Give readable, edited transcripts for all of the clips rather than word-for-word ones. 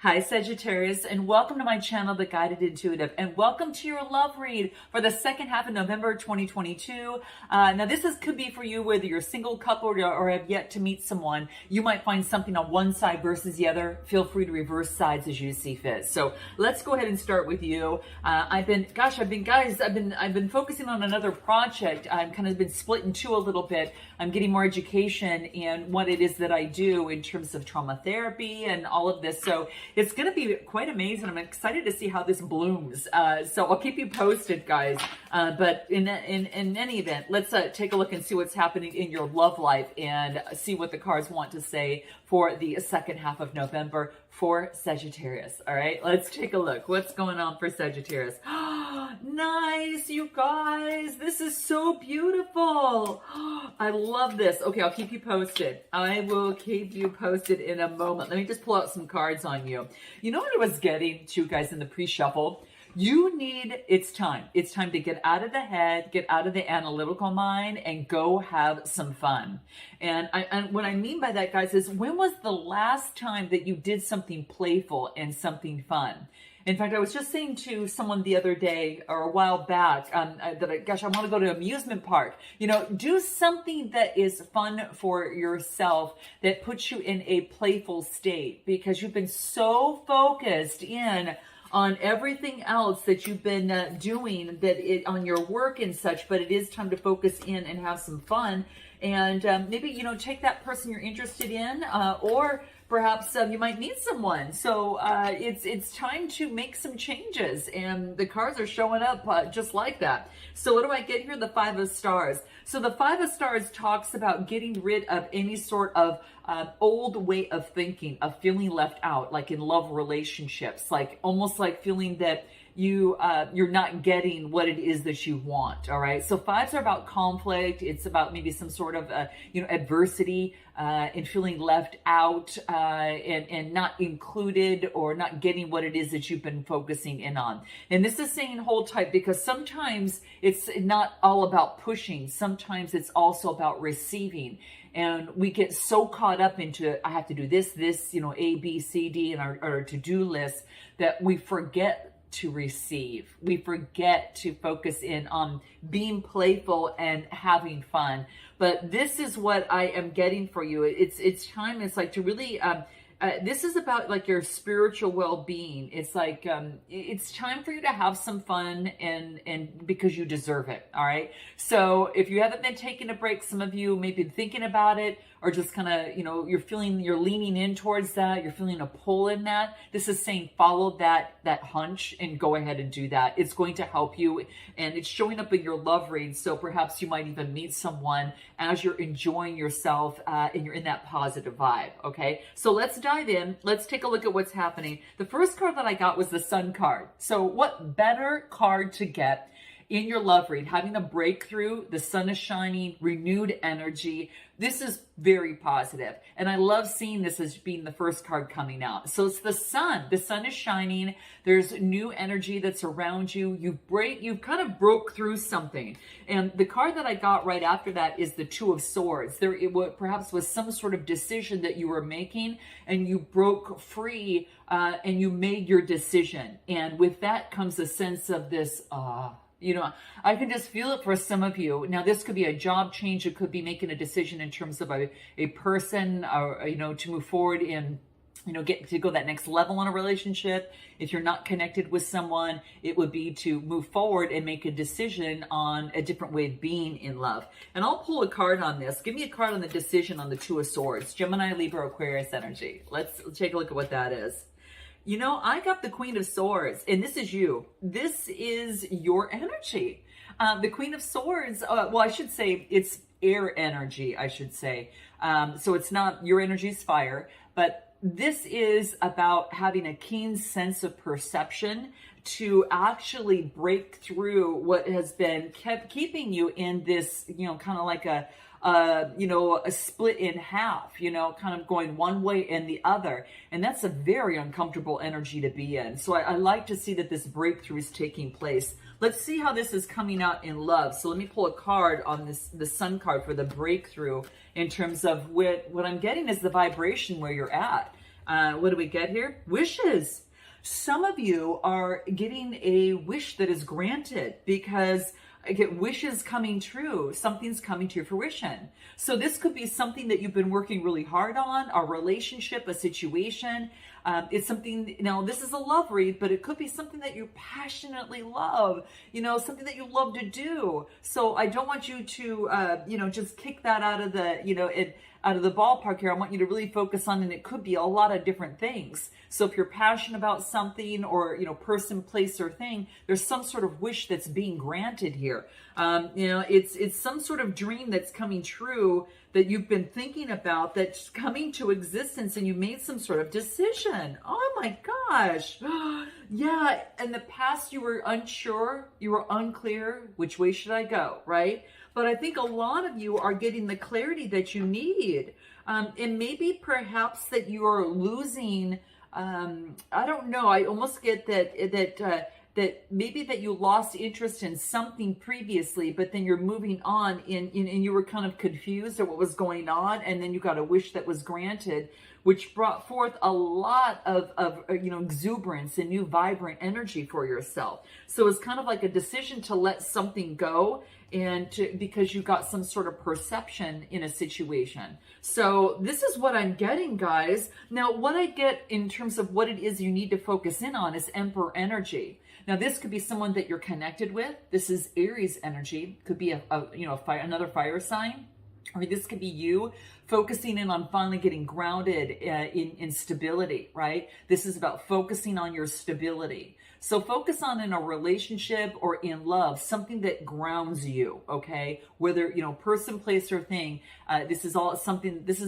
Hi Sagittarius, and welcome to my channel, The Guided Intuitive, and welcome to your love read for the second half of November 2022. Now this could be for you whether you're single, coupled, or have yet to meet someone. You might find something on one side versus the other. Feel free to reverse sides as you see fit. So let's go ahead and start with you. I've been focusing on another project. I've kind of been split in two a little bit. I'm getting more education in what it is that I do in terms of trauma therapy and all of this. So it's going to be quite amazing. I'm excited to see how this blooms. So I'll keep you posted, guys. But in any event, let's take a look and see what's happening in your love life and see what the cards want to say for the second half of November for Sagittarius. All right, let's take a look. What's going on for Sagittarius? Nice, you guys. This is so beautiful. I love this. Okay, I'll keep you posted. I will keep you posted in a moment. Let me just pull out some cards on you. You know what I was getting to, guys, in the pre-shuffle? It's time. It's time to get out of the head, get out of the analytical mind, and go have some fun. And what I mean by that, guys, is when was the last time that you did something playful and something fun? In fact, I was just saying to someone the other day or a while back I want to go to an amusement park. You know, do something that is fun for yourself that puts you in a playful state, because you've been so focused in on everything else that you've been doing on your work and such, but it is time to focus in and have some fun. And maybe, you know, take that person you're interested in, or perhaps you might meet someone. So it's time to make some changes, and the cards are showing up just like that. So what do I get here? The Five of Stars. So the Five of Stars talks about getting rid of any sort of old way of thinking, of feeling left out, like in love relationships, like almost like feeling that you're not getting what it is that you want. All right. So fives are about conflict. It's about maybe some sort of adversity and feeling left out and not included, or not getting what it is that you've been focusing in on. And this is saying hold tight, because sometimes it's not all about pushing. Sometimes it's also about receiving. And we get so caught up into, I have to do this, A, B, C, D in our to-do list, that we forget to receive. We forget to focus in on being playful and having fun. But this is what I am getting for you. It's time. It's like to really, this is about like your spiritual well-being. It's like, it's time for you to have some fun, and because you deserve it. All right. So if you haven't been taking a break, some of you may be thinking about it, or just kind of, you're leaning in towards that. You're feeling a pull in that. This is saying follow that hunch and go ahead and do that. It's going to help you, and it's showing up in your love read. So perhaps you might even meet someone as you're enjoying yourself and you're in that positive vibe. Okay. So let's dive in. Let's take a look at what's happening. The first card that I got was the Sun card. So what better card to get in your love read? Having a breakthrough, the sun is shining, renewed energy. This is very positive. And I love seeing this as being the first card coming out. So it's the sun. The sun is shining. There's new energy that's around you. You've kind of broke through something. And the card that I got right after that is the Two of Swords. Perhaps was some sort of decision that you were making, and you broke free and you made your decision. And with that comes a sense of this, I can just feel it for some of you. Now, this could be a job change. It could be making a decision in terms of a person, or, to move forward in, get to go that next level in a relationship. If you're not connected with someone, it would be to move forward and make a decision on a different way of being in love. And I'll pull a card on this. Give me a card on the decision on the Two of Swords. Gemini, Libra, Aquarius energy. Let's take a look at what that is. I got the Queen of Swords, and this is you. This is your energy. The Queen of Swords, I should say it's air energy, I should say. So it's not, your energy is fire, but this is about having a keen sense of perception to actually break through what has been keeping you in this, kind of like a split in half, kind of going one way and the other. And that's a very uncomfortable energy to be in. So I like to see that this breakthrough is taking place. Let's see how this is coming out in love. So let me pull a card on the Sun card for the breakthrough, in terms of what I'm getting is the vibration where you're at. What do we get here? Wishes. Some of you are getting a wish that is granted because I get wishes coming true. Something's coming to your fruition. So this could be something that you've been working really hard on, a relationship, a situation. It's something, this is a love read, but it could be something that you passionately love, something that you love to do. So I don't want you to, just kick that out of the, out of the ballpark here. I want you to really focus on, and it could be a lot of different things. So if you're passionate about something or, person, place, or thing, there's some sort of wish that's being granted here. It's some sort of dream that's coming true that you've been thinking about that's coming to existence, and you made some sort of decision. Oh my gosh. Yeah. In the past, you were unsure, you were unclear. Which way should I go? Right. But I think a lot of you are getting the clarity that you need. And maybe perhaps that you are losing, I don't know. I almost get that maybe that you lost interest in something previously, but then you're moving on and you were kind of confused at what was going on. And then you got a wish that was granted, which brought forth a lot of exuberance and new vibrant energy for yourself. So it's kind of like a decision to let something go, because you got some sort of perception in a situation. So this is what I'm getting, guys. Now, what I get in terms of what it is you need to focus in on is Emperor energy. Now, this could be someone that you're connected with. This is Aries energy. Could be another fire sign. Or this could be you focusing in on finally getting grounded in stability, right? This is about focusing on your stability. So focus on in a relationship or in love, something that grounds you, okay? Whether, person, place, or thing, this is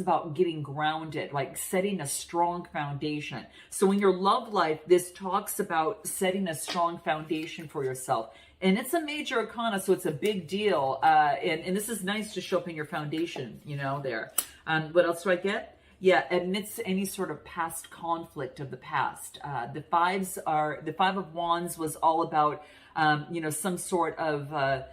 about getting grounded, like setting a strong foundation. So in your love life, this talks about setting a strong foundation for yourself. And it's a major arcana, so it's a big deal. And this is nice to show up in your foundation, there. What else do I get? Yeah, amidst any sort of past conflict of the past. The Five of Wands was all about, some sort of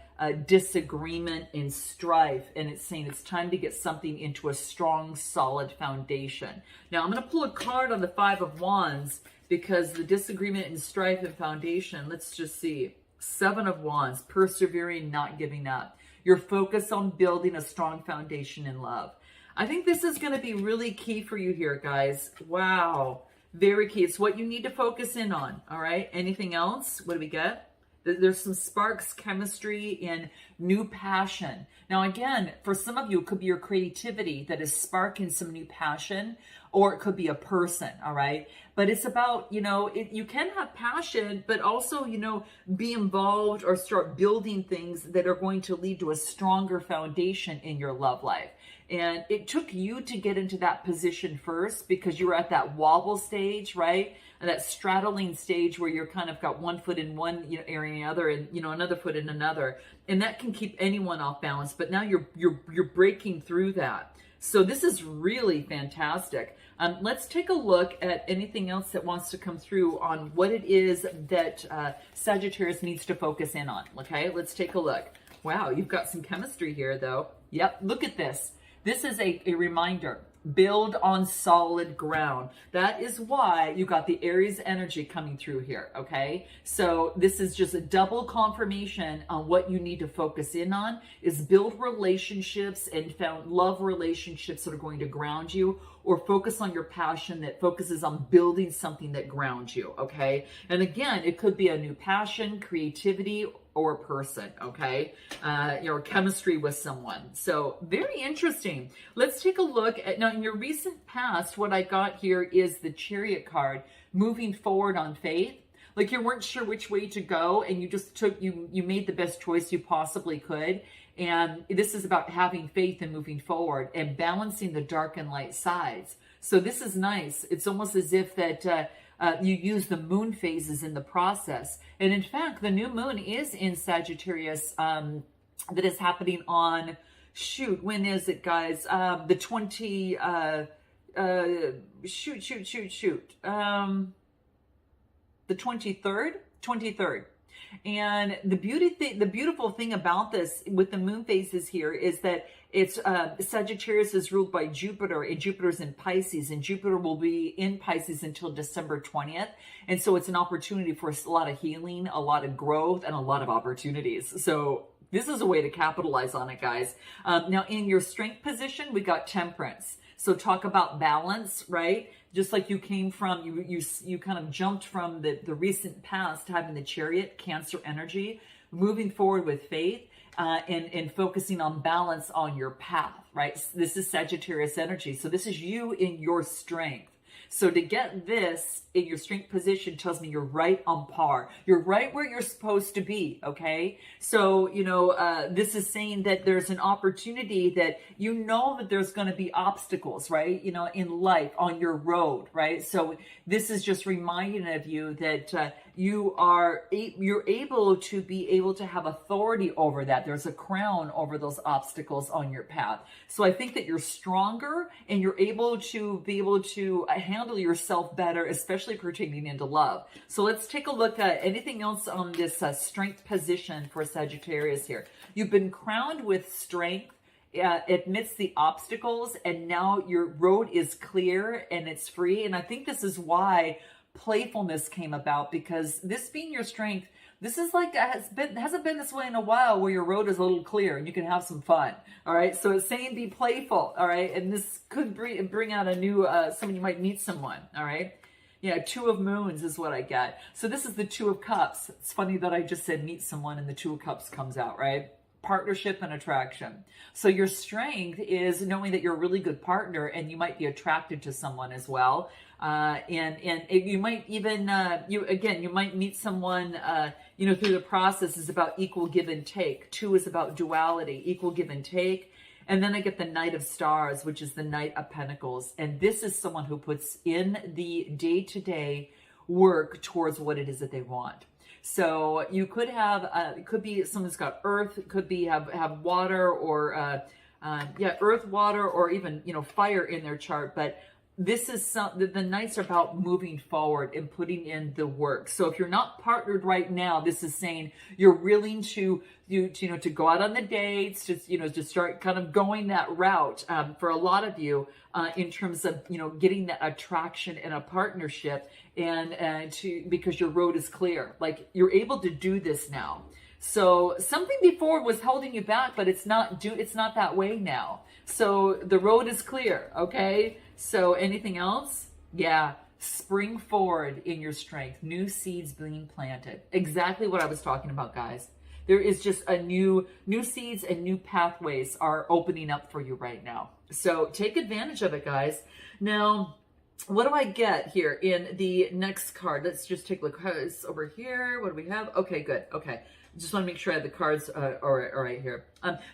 disagreement and strife. And it's saying it's time to get something into a strong, solid foundation. Now, I'm going to pull a card on the Five of Wands because the disagreement and strife and foundation, let's just see. Seven of Wands, persevering, not giving up. You're focused on building a strong foundation in love. I think this is going to be really key for you here, guys. Wow. Very key. It's what you need to focus in on. All right. Anything else? What do we get? There's some sparks, chemistry, and new passion. Now, again, for some of you, it could be your creativity that is sparking some new passion, or it could be a person, all right? But it's about, you can have passion, but also, be involved or start building things that are going to lead to a stronger foundation in your love life. And it took you to get into that position first because you were at that wobble stage, right? And that straddling stage where you're kind of got one foot in one area and another, and another foot in another, and that can keep anyone off balance. But now you're breaking through that. So this is really fantastic. Let's take a look at anything else that wants to come through on what it is that Sagittarius needs to focus in on. Okay, let's take a look. Wow, you've got some chemistry here, though. Yep, look at this. This is a reminder. Build on solid ground. That is why you got the Aries energy coming through here, okay? So this is just a double confirmation on what you need to focus in on is build relationships and found love relationships that are going to ground you, or focus on your passion that focuses on building something that grounds you, okay? And again, it could be a new passion, creativity, or person, okay? Chemistry with someone. So very interesting. Let's take a look at, now in your recent past, what I got here is the Chariot card, moving forward on faith. Like you weren't sure which way to go, and you just you made the best choice you possibly could. And this is about having faith and moving forward and balancing the dark and light sides. So this is nice. It's almost as if that you use the moon phases in the process. And in fact, the new moon is in Sagittarius that is happening on, when is it, guys? The 20, the 23rd. And the beautiful thing about this with the moon phases here is that It's Sagittarius is ruled by Jupiter, and Jupiter's in Pisces, and Jupiter will be in Pisces until December 20th. And so it's an opportunity for a lot of healing, a lot of growth, and a lot of opportunities. So this is a way to capitalize on it, guys. Now, in your strength position, we got Temperance. So talk about balance, right? Just like you came from, you kind of jumped from the recent past, having the Chariot, Cancer energy, moving forward with faith, and focusing on balance on your path, right? This is Sagittarius energy. So this is you in your strength. So to get this in your strength position tells me you're right on par. You're right where you're supposed to be, okay? So, this is saying that there's an opportunity that that there's going to be obstacles, right? In life, on your road, right? So this is just reminding of you that you're able to have authority over that. There's a crown over those obstacles on your path. So I think that you're stronger and you're able to handle yourself better, especially pertaining into love. So let's take a look at anything else on this strength position for Sagittarius here. You've been crowned with strength amidst the obstacles, and now your road is clear and it's free. And I think this is why playfulness came about, because this being your strength, this is like, hasn't been this way in a while, where your road is a little clear and you can have some fun. All right. So it's saying be playful. All right. And this could bring out a new, someone, you might meet someone. All right. Yeah. Two of Moons is what I get. So this is the Two of Cups. It's funny that I just said meet someone and the Two of Cups comes out, right? Partnership and attraction. So your strength is knowing that you're a really good partner, and you might be attracted to someone as well. You might even, you might meet someone, through the process is about equal give and take. Two is about duality, equal give and take. And then I get the Knight of Stars, which is the Knight of Pentacles. And this is someone who puts in the day-to-day work towards what it is that they want. So you could have, it could be someone's got earth, it could be have water or, earth, water, or even, fire in their chart. But this is the Knights are about moving forward and putting in the work. So if you're not partnered right now, this is saying you're willing to go out on the dates, to start kind of going that route, for a lot of you, in terms of, getting that attraction and a partnership, and because your road is clear, like you're able to do this now. So something before was holding you back, but it's not that way now. So the road is clear. Okay. So anything else? Yeah. Spring forward in your strength. New seeds being planted. Exactly what I was talking about, guys. There is just a new seeds and new pathways are opening up for you right now. So take advantage of it, guys. Now, what do I get here in the next card? Let's just take a look. It's over here. What do we have? Okay, good. Okay. Just want to make sure I have the cards all right here.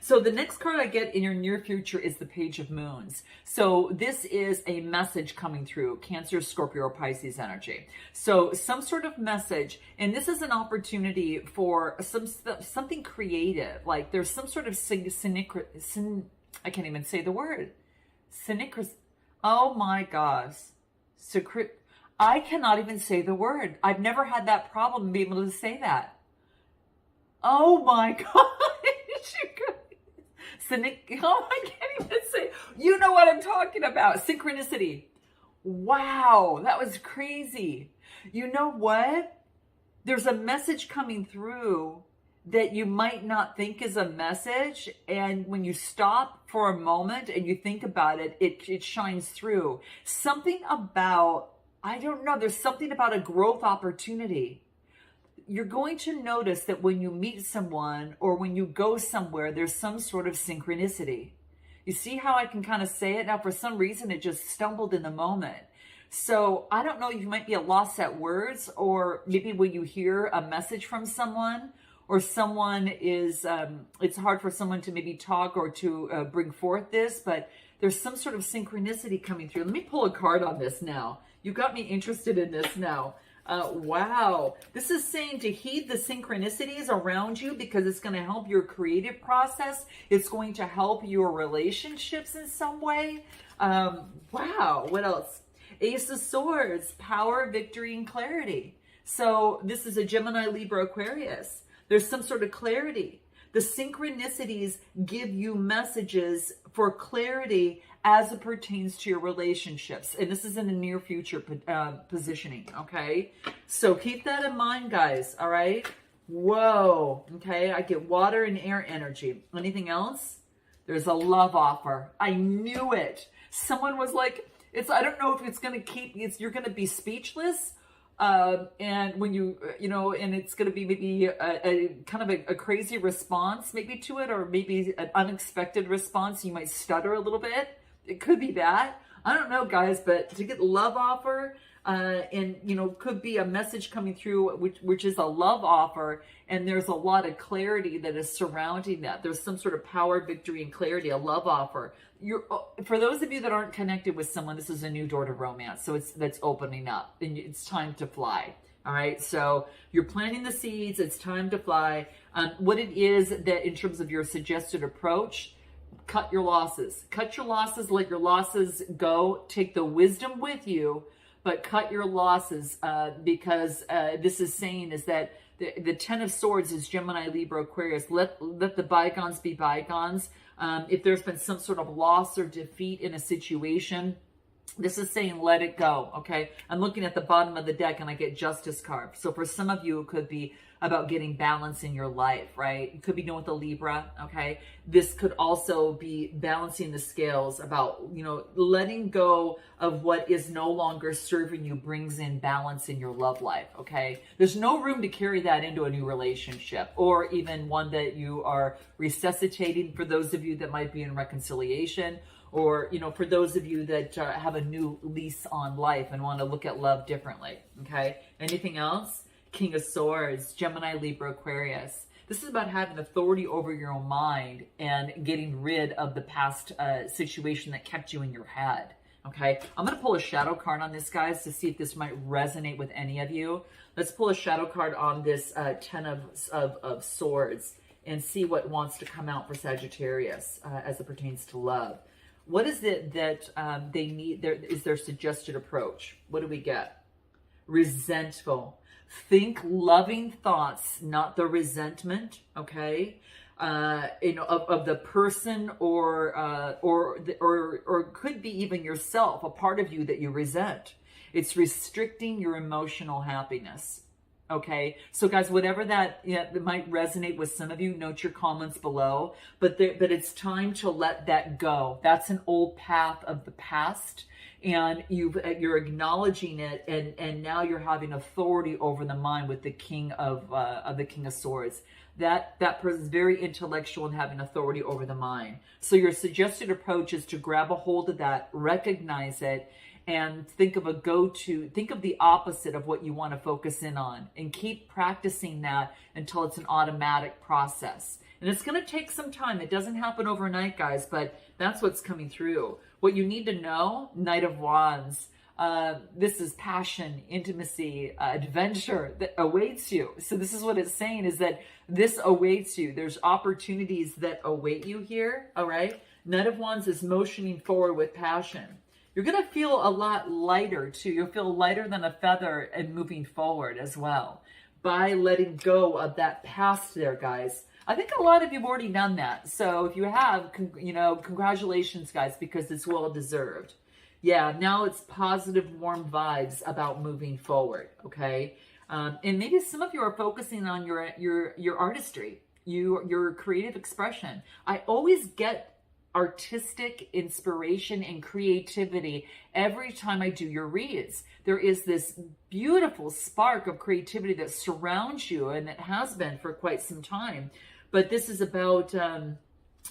So the next card I get in your near future is the Page of Moons. So this is a message coming through Cancer, Scorpio, or Pisces energy. So some sort of message, and this is an opportunity for something creative. Like there's some sort of I can't even say the word. Oh my gosh. I cannot even say the word. I've never had that problem being able to say that. Oh my gosh. I can't even say. You know what I'm talking about. Synchronicity. Wow. That was crazy. You know what? There's a message coming through that you might not think is a message. And when you stop for a moment and you think about it, it shines through. Something about, I don't know, there's something about a growth opportunity. You're going to notice that when you meet someone or when you go somewhere, there's some sort of synchronicity. You see how I can kind of say it? Now, for some reason, it just stumbled in the moment. So I don't know, you might be lost at words, or maybe when you hear a message from someone, or someone is, it's hard for someone to maybe talk or to bring forth this, but there's some sort of synchronicity coming through. Let me pull a card on this now. You got me interested in this now. Wow. This is saying to heed the synchronicities around you, because it's going to help your creative process. It's going to help your relationships in some way. Wow. What else? Ace of Swords, power, victory, and clarity. So this is a Gemini, Libra, Aquarius. There's some sort of clarity. The synchronicities give you messages for clarity as it pertains to your relationships. And this is in the near future positioning, okay? So keep that in mind, guys, all right? Whoa, okay? I get water and air energy. Anything else? There's a love offer. I knew it. Someone was like, I don't know if it's going to keep, you're going to be speechless. And when and it's going to be maybe a kind of a crazy response maybe to it, or maybe an unexpected response. You might stutter a little bit. It could be that. I don't know, guys, but to get love offer, and could be a message coming through which is a love offer, and there's a lot of clarity that is surrounding that. There's some sort of power, victory, and clarity. A love offer. For those of you that aren't connected with someone, this is a new door to romance. So that's opening up, and it's time to fly. All right, so you're planting the seeds. It's time to fly. What it is that in terms of your suggested approach, cut your losses. Cut your losses. Let your losses go. Take the wisdom with you, but cut your losses because this is saying is that the Ten of Swords is Gemini, Libra, Aquarius. Let the bygones be bygones. If there's been some sort of loss or defeat in a situation, this is saying let it go, okay? I'm looking at the bottom of the deck and I get Justice card. So for some of you, it could be about getting balance in your life, right? It could be dealing with a Libra, okay? This could also be balancing the scales about, letting go of what is no longer serving you brings in balance in your love life, okay? There's no room to carry that into a new relationship or even one that you are resuscitating for those of you that might be in reconciliation, or, for those of you that have a new lease on life and want to look at love differently, okay? Anything else? King of Swords, Gemini, Libra, Aquarius. This is about having authority over your own mind and getting rid of the past situation that kept you in your head, okay? I'm going to pull a shadow card on this, guys, to see if this might resonate with any of you. Let's pull a shadow card on this Ten of Swords and see what wants to come out for Sagittarius as it pertains to love. What is it that they need? Is their suggested approach? What do we get? Resentful. Think loving thoughts, not the resentment. Okay, of the person or could be even yourself, a part of you that you resent. It's restricting your emotional happiness. Okay, so guys, whatever that might resonate with some of you, note your comments below. But it's time to let that go. That's an old path of the past, and you're acknowledging it, and now you're having authority over the mind with the King of Swords. That person is very intellectual and having authority over the mind. So your suggested approach is to grab a hold of that, recognize it, and think of the opposite of what you want to focus in on, and keep practicing that until it's an automatic process. And it's going to take some time. It doesn't happen overnight, guys, but that's what's coming through. What you need to know, Knight of Wands, this is passion, intimacy, adventure that awaits you. So this is what it's saying, is that this awaits you. There's opportunities that await you here, all right? Knight of Wands is motioning forward with passion. You're going to feel a lot lighter, too. You'll feel lighter than a feather and moving forward as well by letting go of that past there, guys. I think a lot of you have already done that. So if you have, congratulations, guys, because it's well-deserved. Yeah, now it's positive, warm vibes about moving forward, okay? And maybe some of you are focusing on your artistry, your creative expression. I always get artistic inspiration and creativity every time I do your reads. There is this beautiful spark of creativity that surrounds you, and it has been for quite some time. But this is about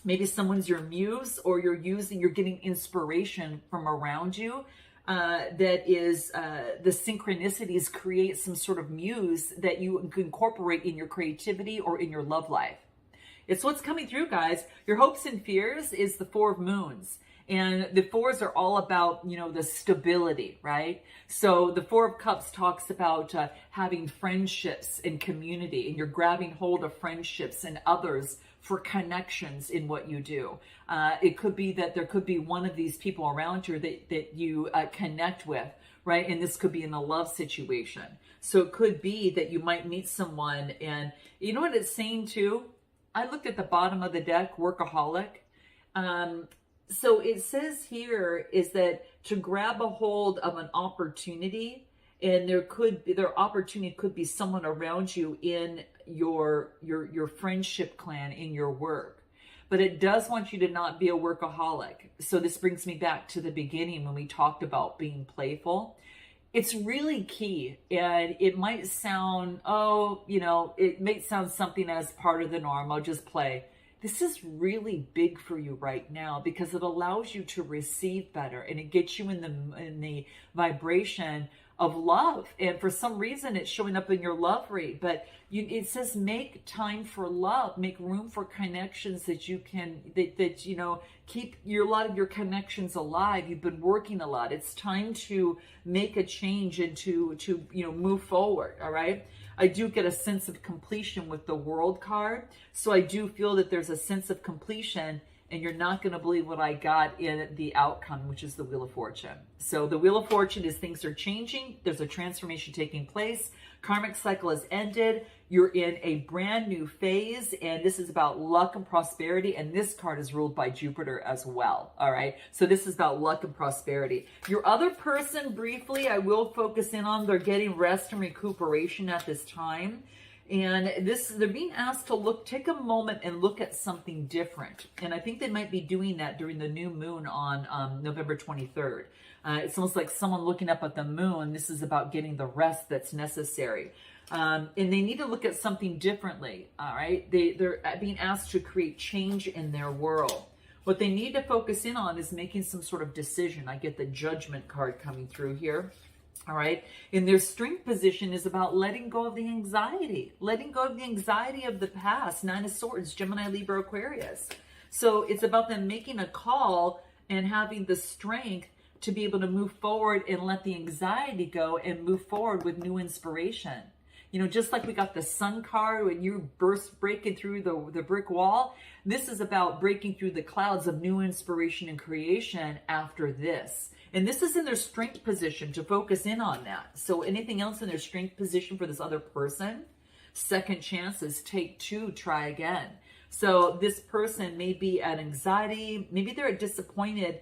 maybe someone's your muse, or you're getting inspiration from around you. That is the synchronicities create some sort of muse that you can incorporate in your creativity or in your love life. It's what's coming through, guys. Your hopes and fears is the Four of Moons. And the fours are all about, the stability, right? So the Four of Cups talks about having friendships and community, and you're grabbing hold of friendships and others for connections in what you do. It could be that there could be one of these people around you that you connect with, right? And this could be in a love situation. So it could be that you might meet someone, and you know what it's saying too? I looked at the bottom of the deck, workaholic. So it says here is that to grab a hold of an opportunity, and their opportunity could be someone around you in your friendship clan, in your work. But it does want you to not be a workaholic. So this brings me back to the beginning when we talked about being playful. It's really key, and it might sound, it may sound something as part of the norm. I'll just play. This is really big for you right now because it allows you to receive better, and it gets you in the vibration of love. And for some reason it's showing up in your love read, but it says make time for love, make room for connections that you can, keep a lot of your connections alive. You've been working a lot. It's time to make a change and to move forward. All right. I do get a sense of completion with the World card. So I do feel that there's a sense of completion, and you're not going to believe what I got in the outcome, which is the Wheel of Fortune. So the Wheel of Fortune is things are changing. There's a transformation taking place. Karmic cycle has ended. You're in a brand new phase, and this is about luck and prosperity. And this card is ruled by Jupiter as well. All right. So this is about luck and prosperity. Your other person, briefly, I will focus in on. They're getting rest and recuperation at this time. And they're being asked to take a moment and look at something different. And I think they might be doing that during the new moon on November 23rd. It's almost like someone looking up at the moon. This is about getting the rest that's necessary. And they need to look at something differently. All right. They're being asked to create change in their world. What they need to focus in on is making some sort of decision. I get the Judgment card coming through here. All right. And their strength position is about letting go of the anxiety, of the past. 9 of Swords, Gemini, Libra, Aquarius. So it's about them making a call and having the strength to be able to move forward and let the anxiety go and move forward with new inspiration. Just like we got the Sun card when you breaking through the brick wall, this is about breaking through the clouds of new inspiration and creation after this. And this is in their strength position to focus in on that. So anything else in their strength position for this other person, second chances, take 2, try again. So this person may be at anxiety, maybe they're disappointed,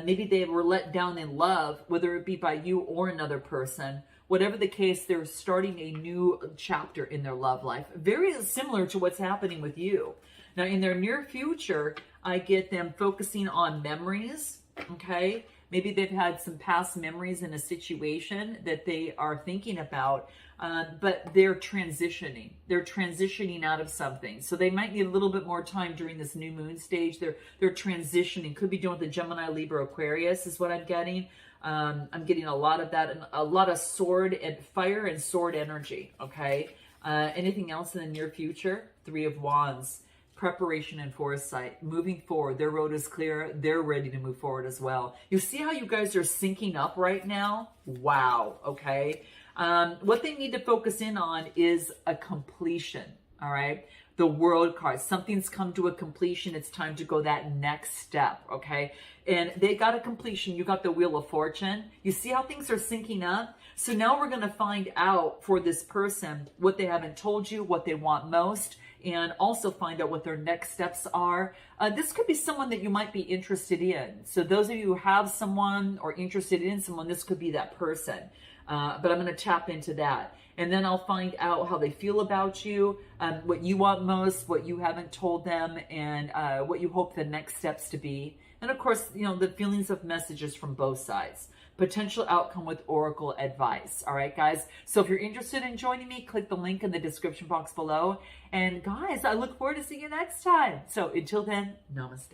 maybe they were let down in love, whether it be by you or another person. Whatever the case, they're starting a new chapter in their love life. Very similar to what's happening with you. Now, in their near future, I get them focusing on memories, okay? Maybe they've had some past memories in a situation that they are thinking about, but they're transitioning. They're transitioning out of something. So they might need a little bit more time during this new moon stage. They're transitioning. Could be doing the Gemini, Libra, Aquarius is what I'm getting. I'm getting a lot of that, and a lot of sword and fire and sword energy, okay? Anything else in the near future? 3 of Wands. Preparation and foresight, moving forward. Their road is clear. They're ready to move forward as well. You see how you guys are syncing up right now? Wow. Okay. What they need to focus in on is a completion. All right. The World card. Something's come to a completion. It's time to go that next step. Okay. And they got a completion. You got the Wheel of Fortune. You see how things are syncing up? So now we're going to find out for this person what they haven't told you, what they want most, and also find out what their next steps are. This could be someone that you might be interested in. So those of you who have someone or interested in someone, this could be that person. But I'm going to tap into that. And then I'll find out how they feel about you, what you want most, what you haven't told them, and what you hope the next steps to be. And of course, the feelings of messages from both sides. Potential outcome with oracle advice. All right, guys. So if you're interested in joining me, click the link in the description box below. And guys, I look forward to seeing you next time. So until then, namaste.